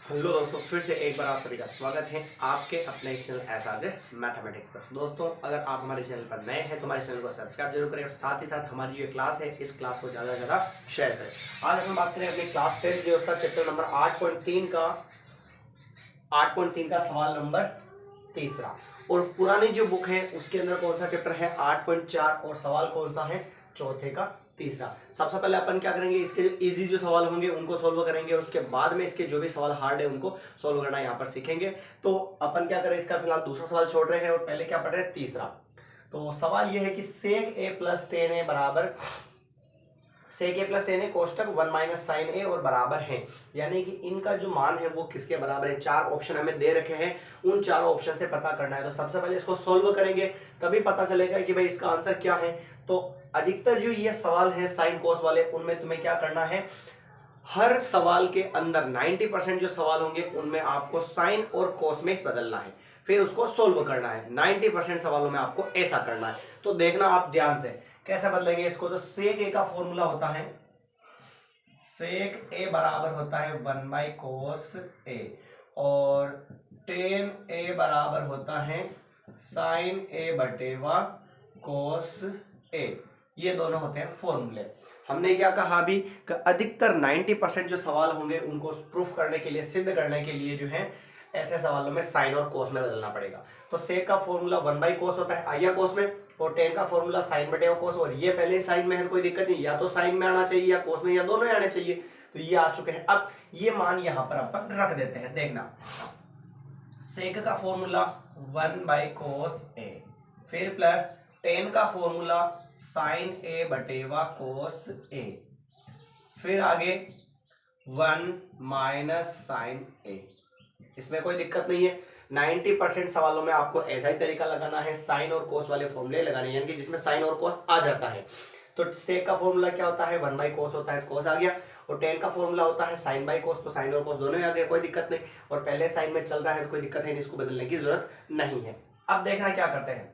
Hello दोस्तों, फिर से एक बार आप सभी का स्वागत है आपके अपने इस चैनल एहसास मैथमेटिक्स पर। दोस्तों, अगर आप हमारे चैनल पर नए हैं तो हमारे चैनल को सब्सक्राइब जरूर करें और साथ ही साथ हमारी जो क्लास है इस क्लास को ज़्यादा से ज़्यादा शेयर करें। आज हम बात करें अपनी क्लास 10 जो उसका चैप्टर नंबर 8.3 का सवाल नंबर तीसरा। और पुरानी जो बुक है उसके अंदर कौन सा चैप्टर है 8.4 और सवाल कौन सा है चौथे का तीसरा। सबसे पहले अपन क्या करेंगे, इसके जो इजी जो सवाल होंगे उनको सोल्व करेंगे और उसके बाद में इसके जो भी सवाल हार्ड है उनको सोल्व करना यहाँ पर सीखेंगे। तो अपन क्या करें, इसका फिलहाल दूसरा सवाल छोड़ रहे हैं और पहले क्या पढ़ रहे हैं तीसरा। तो सवाल यह है कि सेक ए प्लस टेन ए बराबर सेक ए प्लस टेन ए कोष्टक 1 माइनस साइन ए और बराबर है, यानी कि इनका जो मान है वो किसके बराबर है। चार ऑप्शन हमें दे रखे हैं, उन चारों ऑप्शन से पता करना है। तो सबसे पहले इसको सोल्व करेंगे तभी पता चलेगा कि भाई इसका आंसर क्या है। तो अधिकतर जो ये सवाल है साइन कोस वाले, उनमें तुम्हें क्या करना है, हर सवाल के अंदर 90% जो सवाल होंगे उनमें आपको साइन और कोस में बदलना है, फिर उसको सोल्व करना है। 90% सवालों में आपको ऐसा करना है। तो देखना आप ध्यान से कैसे बदलेंगे इसको। तो सेक ए का फॉर्मूला होता है, सेक ए बराबर होता है 1 बाई कोस ए और टेन ए बराबर होता है साइन ए बटेवा कोस ए। ये दोनों होते हैं फॉर्मूले। हमने क्या कहा अभी कि अधिकतर 90% जो सवाल होंगे उनको प्रूफ करने के लिए, सिद्ध करने के लिए जो है ऐसे सवालों में साइन और कोस में बदलना पड़ेगा। तो सेक का फॉर्मूला 1 बाई कोस होता है आइया कोस में, और टेन का फॉर्मूला साइन बटे कोस। और ये पहले साइन में है, कोई दिक्कत नहीं, या तो साइन में आना चाहिए या कोस में, या दोनों ही आने चाहिए। तो ये आ चुके हैं। अब ये मान यहां पर अपन रख देते हैं। देखना, सेक का फॉर्मूला 1 बाई कोस ए, फिर प्लस टेन का फॉर्मूला साइन ए बटेवा कोस ए, फिर आगे 1 माइनस साइन ए। इसमें कोई दिक्कत नहीं है। 90% सवालों में आपको ऐसा ही तरीका लगाना है, साइन और कोस वाले फॉर्मूले लगाने, यानी कि जिसमें साइन और कोस आ जाता है। तो सेक का फॉर्मूला क्या होता है, 1 बाई कोस होता है, कोस आ गया। और टेन का फॉर्मूला होता है साइन बाई कोस, तो साइन और कोस दोनों ही आ गए, कोई दिक्कत नहीं। और पहले साइन में चल रहा है तो कोई दिक्कत है, इसको बदलने की जरूरत नहीं है। अब देखना क्या करते हैं,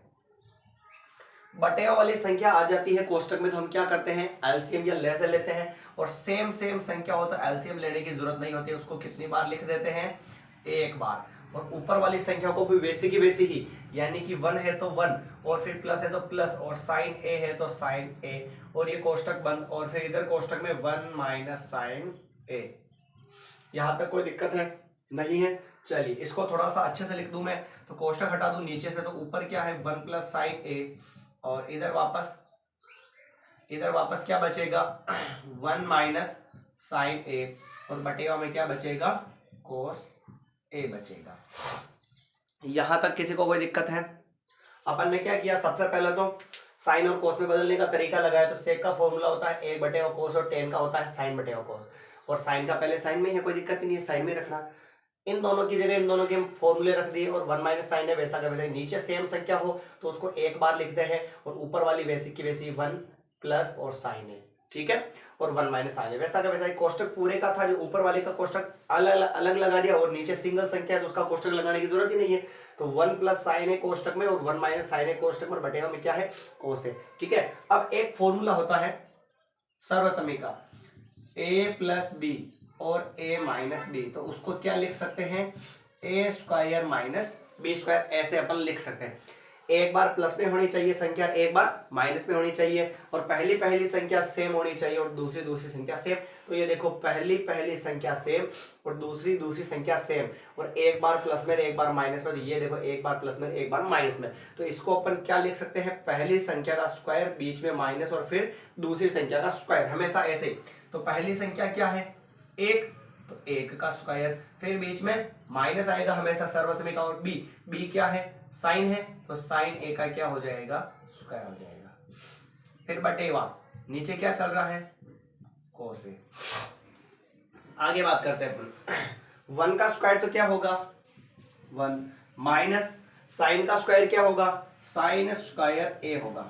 बटेवा वाली संख्या आ जाती है कोष्टक में तो हम क्या करते हैं, एलसीएम या लेसे लेते हैं। और सेम संख्या हो तो एलसीएम लेने की जरूरत नहीं होती, उसको कितनी बार लिख देते हैं, एक बार। और ऊपर वाली संख्या को भी वैसी की वैसी ही, यानी कि 1 है तो 1, और फिर प्लस है तो प्लस, और साइन ए है तो साइन ए, और ये कोष्टक बंद, और फिर इधर कोष्टक में 1 माइनस साइन ए। यहां तक कोई दिक्कत है नहीं है। चलिए इसको थोड़ा सा अच्छे से लिख दूं मैं, तो कोष्टक हटा दूं नीचे से, तो ऊपर क्या है 1 प्लस साइन ए, और इधर वापस क्या बचेगा 1 माइनस साइन ए, और बटेवा में क्या बचेगा, कोस ए बचेगा। यहां तक किसी को कोई दिक्कत है। अपन ने क्या किया, सबसे पहले तो साइन और कोस में बदलने का तरीका लगाया। तो सेक का फॉर्मूला होता है 1 बटे कोस, और टेन का होता है साइन बटे कोस। और साइन का पहले साइन में है, कोई दिक्कत ही नहीं है, साइन में रखना। इन दोनों की जगह इन दोनों के फॉर्मूले रख दिए, और 1 माइनस साइन है वैसा का वैसा। नीचे सेम संख्या हो तो उसको एक बार लिखते हैं, और ऊपर वाली वैसी की वैसी 1 प्लस और साइन है, ठीक है, और 1 माइनस साइन है वैसा का वैसा ही। कोष्टक पूरे का था, जो ऊपर वाले का कोष्टक अलग अलग लगा दिया, और नीचे सिंगल संख्या है तो उसका कोष्टक लगाने की जरूरत ही नहीं है। तो 1 प्लस साइन है कोष्टक में, और 1 माइनस साइन है कोष्टक में, बटेवा में क्या है, कोस है, ठीक है। अब एक फॉर्मूला होता है सर्वसमी का, a प्लस बी और a माइनस बी, तो उसको क्या लिख सकते हैं, ए स्क्वायर माइनस बी स्क्वायर, ऐसे अपन लिख सकते हैं। एक बार प्लस में होनी चाहिए संख्या, एक बार माइनस में होनी चाहिए, और पहली संख्या सेम होनी चाहिए और दूसरी संख्या सेम। तो ये देखो, पहली संख्या सेम और दूसरी संख्या सेम, और एक बार प्लस में एक बार माइनस में। तो ये देखो, एक बार प्लस में एक बार माइनस में। तो इसको अपन क्या लिख सकते हैं, पहली संख्या का स्क्वायर, बीच में माइनस, और फिर दूसरी संख्या का स्क्वायर, हमेशा ऐसे ही। तो पहली संख्या क्या है, 1, तो 1 का स्क्वायर, फिर बीच में माइनस आएगा हमेशा सर्वसमी का, और बी क्या है, साइन है, तो साइन ए का क्या हो जाएगा, स्क्वायर हो जाएगा। फिर बटेवा, नीचे क्या चल रहा है, कोस ए। आगे बात करते हैं अपन। 1 का स्क्वायर तो क्या होगा 1, माइनस साइन का स्क्वायर क्या होगा, साइन स्क्वायर ए होगा,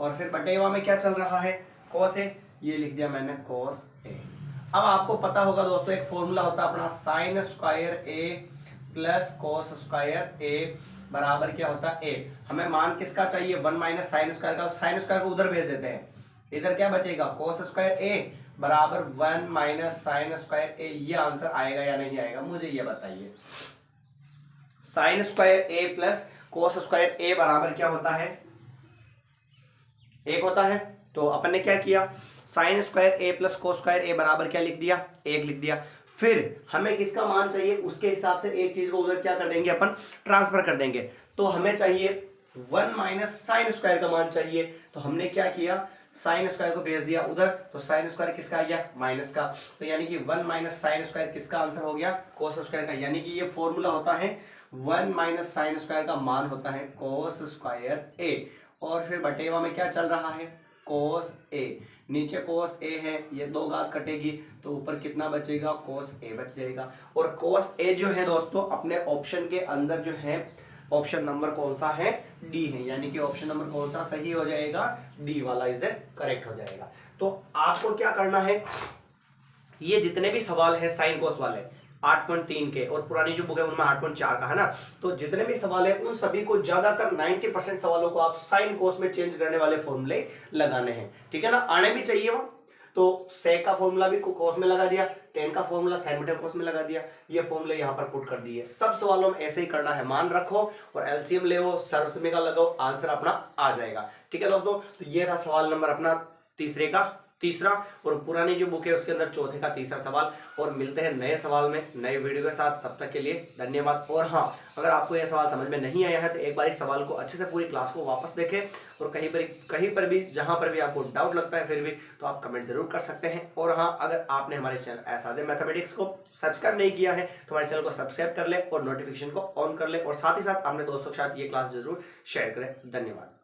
और फिर बटेवा में क्या चल रहा है, कोस ए, ये लिख दिया मैंने कोस ए। अब आपको पता होगा दोस्तों, एक फॉर्मूला होता है अपना, साइन स्क्वायर ए प्लस कोस स्क्वायर ए बराबर क्या होता है ए। हमें मान किसका चाहिए, 1 माइनस साइन स्क्वायर का। साइन स्क्वायर को उधर भेज देते हैं, इधर क्या बचेगा, कोस स्क्वायर ए, बराबर 1 माइनस साइन स्क्वायर ए, ये आंसर आएगा या नहीं आएगा मुझे ये बताइए। साइन स्क्वायर ए प्लस कोस स्क्वायर ए बराबर क्या होता है, 1 होता है। तो अपन ने क्या किया, साइन स्क्वायर ए प्लस कोस स्क्वायर ए बराबर क्या लिख दिया, 1 लिख दिया। फिर हमें किसका मान चाहिए, उसके हिसाब से एक चीज को उधर क्या कर देंगे अपन, ट्रांसफर कर देंगे। तो हमें चाहिए 1 माइनस साइन स्क्वायर का मान चाहिए। तो हमने क्या किया, साइन स्क्वायर को भेज दिया उधर, तो साइन स्क्वायर किसका आ गया, माइनस का। तो यानी कि 1 माइनस साइन स्क्वायर किसका आंसर हो गया, कोस स्क्वायर का। यानी कि ये फॉर्मूला होता है 1 माइनस साइन स्क्वायर का मान होता है कोस स्क्वायर ए, और फिर बटेवा में क्या चल रहा है, कोस ए। नीचे कोस ए है, ये 2 घात कटेगी तो ऊपर कितना बचेगा, कोस ए बच जाएगा। और कोस ए जो है दोस्तों अपने ऑप्शन के अंदर जो है, ऑप्शन नंबर कौन सा है, डी है। यानी कि ऑप्शन नंबर कौन सा सही हो जाएगा, डी वाला इज द करेक्ट हो जाएगा। तो आपको क्या करना है, ये जितने भी सवाल है साइन कोस वाले 8.3 के, और पुरानी जो बुक है उनमें 8.4 का है ना, तो जितने भी सवाल है उन सभी को ज्यादातर 90% सवालों को आप साइन कोस में चेंज करने वाले फॉर्मूले लगाने हैं, ठीक है ना, आने भी चाहिए वो। तो सेक का फॉर्मूला भी कोस में लगा दिया, टेन का फॉर्मूला साइन बटे कोस में लगा दिया, ये फॉर्मूले यहाँ पर पुट कर दिए। सब सवालों में ऐसे ही करना है, मान रखो और एलसीएम ले, सर्वसमय का लगाओ, आंसर अपना आ जाएगा। ठीक है दोस्तों, तो ये था सवाल नंबर अपना तीसरे का तीसरा, और पुरानी जो बुक है उसके अंदर चौथे का तीसरा सवाल। और मिलते हैं नए सवाल में नए वीडियो के साथ, तब तक के लिए धन्यवाद। और हाँ, अगर आपको यह सवाल समझ में नहीं आया है तो एक बार इस सवाल को अच्छे से पूरी क्लास को वापस देखें, और कहीं पर भी जहां पर भी आपको डाउट लगता है फिर भी, तो आप कमेंट जरूर कर सकते हैं। और हाँ, अगर आपने हमारे चैनल एसाजे मैथमेटिक्स को सब्सक्राइब नहीं किया है तो हमारे चैनल को सब्सक्राइब कर ले और नोटिफिकेशन को ऑन कर ले, और साथ ही साथ अपने दोस्तों के साथ ये क्लास जरूर शेयर करें। धन्यवाद।